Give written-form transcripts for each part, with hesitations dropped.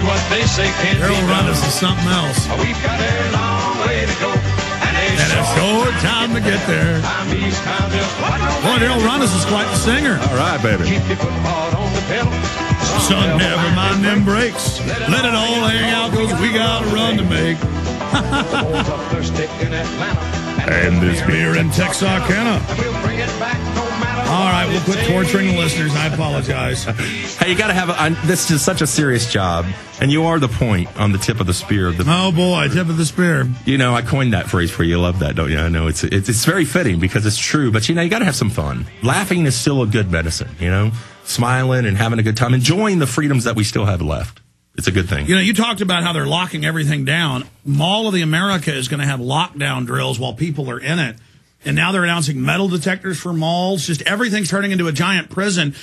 what they say can't Darrel be done. Rundus is something else. We've got a long way to go. And a short time to get there. Boy, Darrel Rundus is quite the singer. All right, baby. Keep your foot hard on the pedal. Son, never mind them brakes. Let it all hang out, because we got a run to make. And this beer in Texarkana. All right, we'll quit torturing the listeners. I apologize. Hey, you got to have this is such a serious job, and you are the point on the tip of the spear. Oh, boy, tip of the spear. You know, I coined that phrase for you. You love that, don't you? I know it's very fitting because it's true, but, you know, you got to have some fun. Laughing is still a good medicine, you know, smiling and having a good time, enjoying the freedoms that we still have left. It's a good thing. You know, you talked about how they're locking everything down. Mall of the America is going to have lockdown drills while people are in it. And now they're announcing metal detectors for malls. Just everything's turning into a giant prison.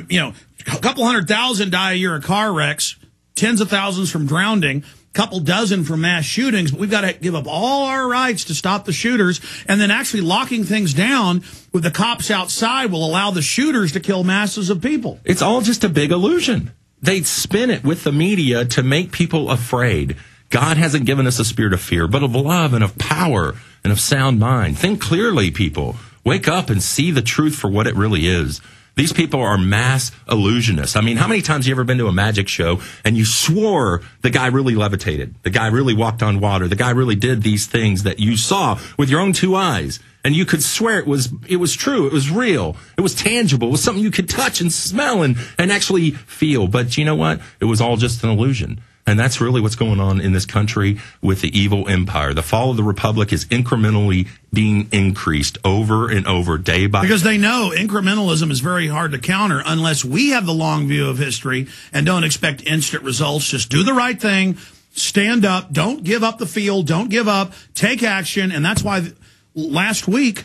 You know, a couple 100,000 die a year of car wrecks, tens of thousands from drowning, a couple dozen from mass shootings. But we've got to give up all our rights to stop the shooters. And then actually locking things down with the cops outside will allow the shooters to kill masses of people. It's all just a big illusion. They spin it with the media to make people afraid. God hasn't given us a spirit of fear, but of love and of power and of sound mind. Think clearly, people. Wake up and see the truth for what it really is. These people are mass illusionists. I mean, how many times have you ever been to a magic show and you swore the guy really levitated, the guy really walked on water, the guy really did these things that you saw with your own two eyes, and you could swear it was true, it was real, it was tangible, it was something you could touch and smell and actually feel. But you know what? It was all just an illusion. And that's really what's going on in this country with the evil empire. The fall of the republic is incrementally being increased over and over, day by day. Because they know incrementalism is very hard to counter unless we have the long view of history and don't expect instant results. Just do the right thing, stand up, don't give up the field, don't give up, take action. And that's why last week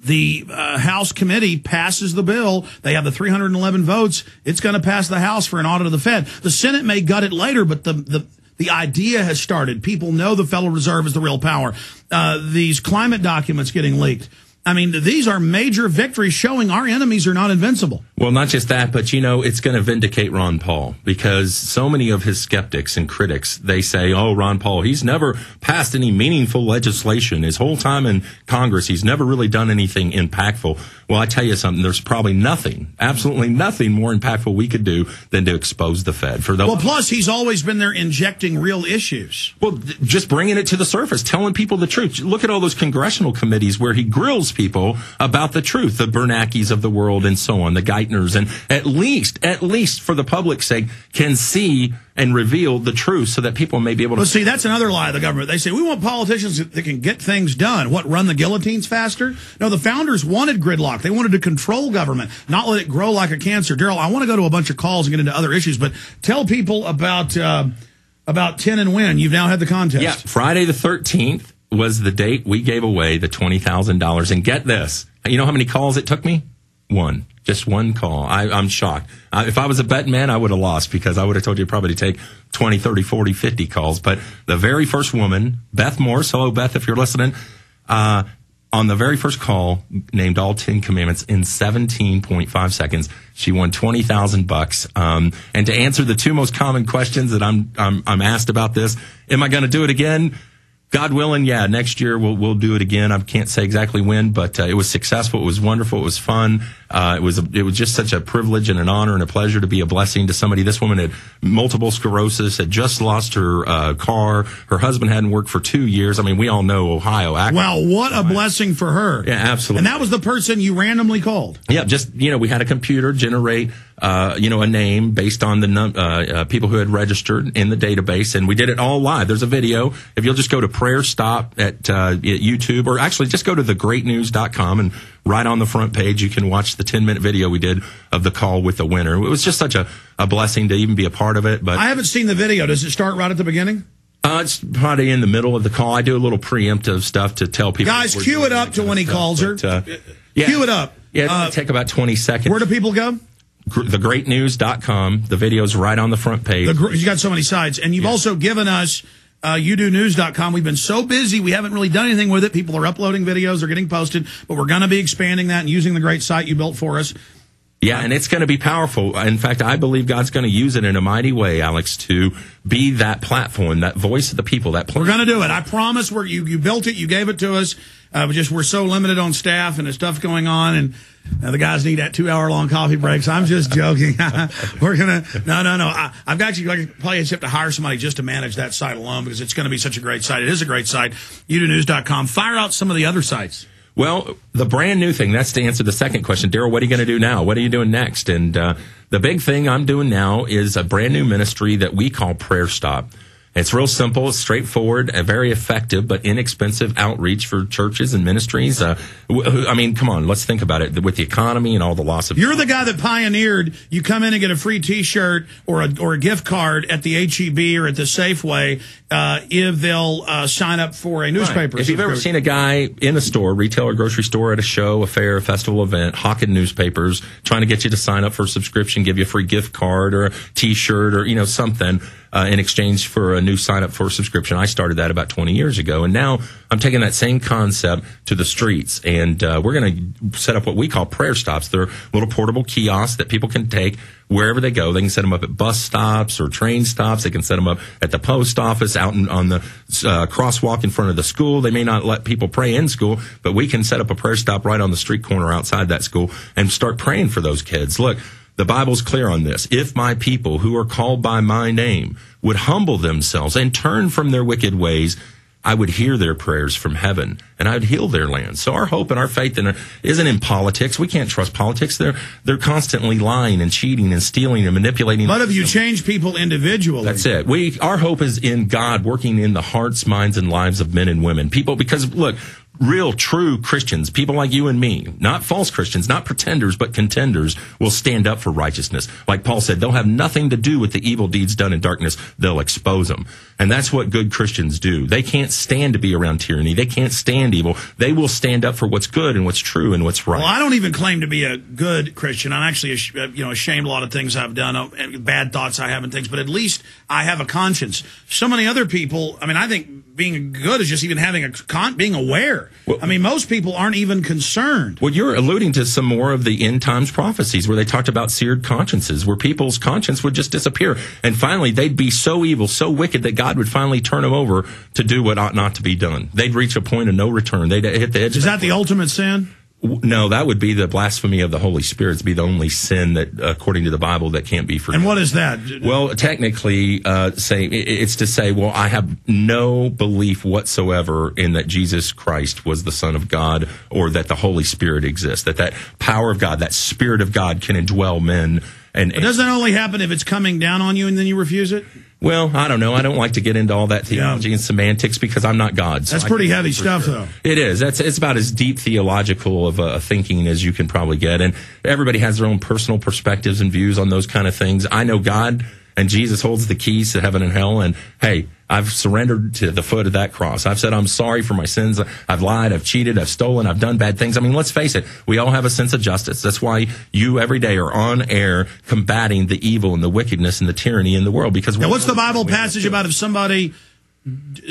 the House committee passes the bill. They have the 311 votes. It's going to pass the House for an audit of the Fed. The Senate may gut it later, but the idea has started. People know the Federal Reserve is the real power. These climate documents getting leaked. I mean, these are major victories showing our enemies are not invincible. Well, not just that, but, you know, it's going to vindicate Ron Paul because so many of his skeptics and critics, they say, oh, Ron Paul, he's never passed any meaningful legislation. His whole time in Congress, he's never really done anything impactful. Well, I tell you something, there's probably nothing, absolutely nothing more impactful we could do than to expose the Fed. Well, plus, he's always been there injecting real issues. Well, just bringing it to the surface, telling people the truth. Look at all those congressional committees where he grills people about the truth, the Bernackes of the world and so on, the Geithners, and at least for the public's sake, can see and reveal the truth so that people may be able to... Well, see, that's another lie of the government. They say, we want politicians that can get things done. What, run the guillotines faster? No, the founders wanted gridlock. They wanted to control government, not let it grow like a cancer. Darrel, I want to go to a bunch of calls and get into other issues, but tell people about 10 and Win. You've now had the contest. Yeah, Friday the 13th was the date we gave away the $20,000. And get this, you know how many calls it took me? One. Just one call. I'm shocked. If I was a betting man, I would have lost because I would have told you probably to take 20, 30, 40, 50 calls. But the very first woman, Beth Morse, hello, Beth, if you're listening, on the very first call, named all 10 commandments in 17.5 seconds. She won $20,000. And to answer the two most common questions that I'm asked about this, am I going to do it again? God willing, yeah, next year we'll do it again. I can't say exactly when, but it was successful. It was wonderful. It was fun. It was just such a privilege and an honor and a pleasure to be a blessing to somebody. This woman had multiple sclerosis, had just lost her car. Her husband hadn't worked for 2 years. I mean, we all know Ohio. Wow, what a blessing for her. Yeah, absolutely. And that was the person you randomly called. Yeah, just, we had a computer generate, a name based on the people who had registered in the database, and we did it all live. There's a video. If you'll just go to Prayer Stop at YouTube, or actually just go to thegreatnews.com, and right on the front page, you can watch the 10-minute video we did of the call with the winner. It was just such a blessing to even be a part of it. But I haven't seen the video. Does it start right at the beginning? It's probably in the middle of the call. I do a little preemptive stuff to tell people. Guys, cue it up to when he calls her. Yeah. Cue it up. Yeah, it'll take about 20 seconds. Where do people go? Thegreatnews.com. The video's right on the front page. You got so many sites. And you've also given us youdonews.com. We've been so busy, we haven't really done anything with it. People are uploading videos, they're getting posted, but we're going to be expanding that and using the great site you built for us. Yeah, and it's going to be powerful. In fact, I believe God's going to use it in a mighty way, Alex, to be that platform, that voice of the people. We're going to do it. I promise. You built it. You gave it to us. We're so limited on staff and there's stuff going on, and the guys need that 2-hour-long coffee breaks. I'm just joking. We're going to, no. I've actually probably have to hire somebody just to manage that site alone because it's going to be such a great site. It is a great site. UDNews.com. Fire out some of the other sites. Well, the brand new thing, that's to answer the second question. Darrel, what are you going to do now? What are you doing next? And the big thing I'm doing now is a brand new ministry that we call Prayer Stop. It's real simple, it's straightforward, a very effective but inexpensive outreach for churches and ministries. I mean, come on, let's think about it. With the economy and all the loss of... You're the guy that pioneered, you come in and get a free T-shirt or a gift card at the H-E-B or at the Safeway if they'll sign up for a newspaper. Right. If you've ever seen a guy in a store, retail or grocery store, at a show, a fair, a festival event, hawking newspapers, trying to get you to sign up for a subscription, give you a free gift card or a T-shirt or, something... in exchange for a new sign-up for a subscription. I started that about 20 years ago, and now I'm taking that same concept to the streets, and we're going to set up what we call prayer stops. They're little portable kiosks that people can take wherever they go. They can set them up at bus stops or train stops. They can set them up at the post office, out on the crosswalk in front of the school. They may not let people pray in school, but we can set up a prayer stop right on the street corner outside that school and start praying for those kids. Look, the Bible's clear on this. If my people who are called by my name would humble themselves and turn from their wicked ways, I would hear their prayers from heaven and I would heal their land. So our hope and our faith isn't in politics. We can't trust politics. They're constantly lying and cheating and stealing and manipulating. But if you change people individually. That's it. Our hope is in God working in the hearts, minds, and lives of men and women. People, because look, real, true Christians, people like you and me, not false Christians, not pretenders, but contenders, will stand up for righteousness. Like Paul said, they'll have nothing to do with the evil deeds done in darkness. They'll expose them. And that's what good Christians do. They can't stand to be around tyranny. They can't stand evil. They will stand up for what's good and what's true and what's right. Well, I don't even claim to be a good Christian. I'm actually, ashamed of a lot of things I've done, bad thoughts I have and things, but at least I have a conscience. So many other people, I think being good is just even having being aware. Well, most people aren't even concerned. Well, you're alluding to some more of the end times prophecies where they talked about seared consciences, where people's conscience would just disappear. And finally, they'd be so evil, so wicked that God would finally turn them over to do what ought not to be done. They'd reach a point of no return. They'd hit the edge. Is that the ultimate sin? No, that would be the blasphemy of the Holy Spirit. It'd be the only sin that, according to the Bible, that can't be forgiven. And what is that? Well, technically, it's to say, well, I have no belief whatsoever in that Jesus Christ was the Son of God or that the Holy Spirit exists, that power of God, that Spirit of God can indwell men. But does that only happen if it's coming down on you and then you refuse it? Well, I don't know. I don't like to get into all that theology and semantics because I'm not God. So that's pretty heavy stuff, though. It is. It's about as deep theological of a thinking as you can probably get. And everybody has their own personal perspectives and views on those kind of things. I know God and Jesus holds the keys to heaven and hell. And hey, I've surrendered to the foot of that cross. I've said I'm sorry for my sins. I've lied, I've cheated, I've stolen, I've done bad things. Let's face it. We all have a sense of justice. That's why you every day are on air combating the evil and the wickedness and the tyranny in the world. Because now, what's the Bible passage about if somebody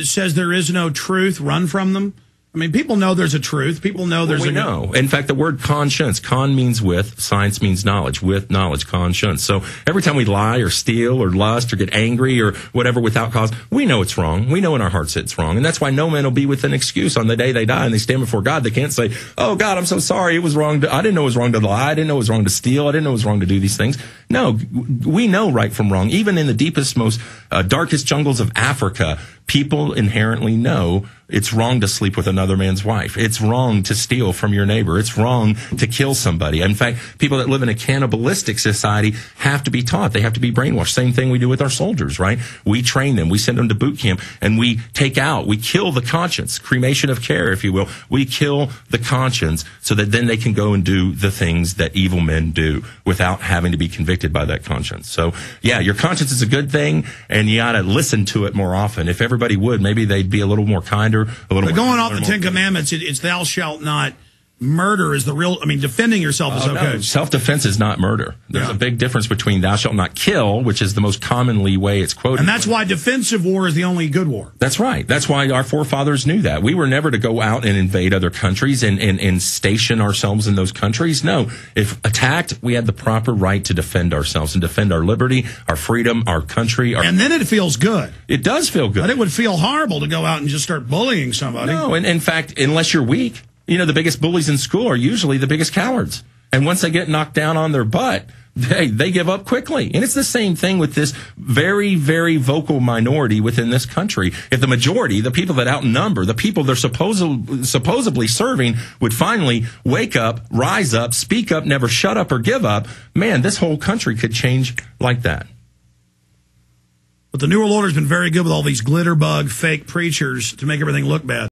says there is no truth, run from them? People know there's a truth. People know there's we know. In fact, the word conscience, con means with, science means knowledge, with knowledge, conscience. So every time we lie or steal or lust or get angry or whatever without cause, we know it's wrong. We know in our hearts it's wrong. And that's why no man will be with an excuse on the day they die and they stand before God. They can't say, oh, God, I'm so sorry. It was wrong. I didn't know it was wrong to lie. I didn't know it was wrong to steal. I didn't know it was wrong to do these things. No, we know right from wrong. Even in the deepest, most darkest jungles of Africa, people inherently know it's wrong to sleep with another man's wife. It's wrong to steal from your neighbor. It's wrong to kill somebody. In fact, people that live in a cannibalistic society have to be taught. They have to be brainwashed. Same thing we do with our soldiers, right? We train them. We send them to boot camp and we kill the conscience, cremation of care, if you will. We kill the conscience so that then they can go and do the things that evil men do without having to be convicted by that conscience. So yeah, your conscience is a good thing and you ought to listen to it more often. If everybody would, maybe they'd be a little more kinder. But going off the Ten Commandments, it's thou shalt not murder is the real, I mean, defending yourself is okay. No, self-defense is not murder. There's Yeah. a big difference between thou shalt not kill, which is the most commonly way it's quoted. And that's why defensive war is the only good war. That's right. That's why our forefathers knew that. We were never to go out and invade other countries and station ourselves in those countries. No. If attacked, we had the proper right to defend ourselves and defend our liberty, our freedom, our country. And then it feels good. It does feel good. But it would feel horrible to go out and just start bullying somebody. No, and in fact, unless you're weak, you know, the biggest bullies in school are usually the biggest cowards. And once they get knocked down on their butt, they give up quickly. And it's the same thing with this very, very vocal minority within this country. If the majority, the people that outnumber, the people they're supposedly serving, would finally wake up, rise up, speak up, never shut up or give up, man, this whole country could change like that. But the New World Order's been very good with all these glitter bug fake preachers to make everything look bad.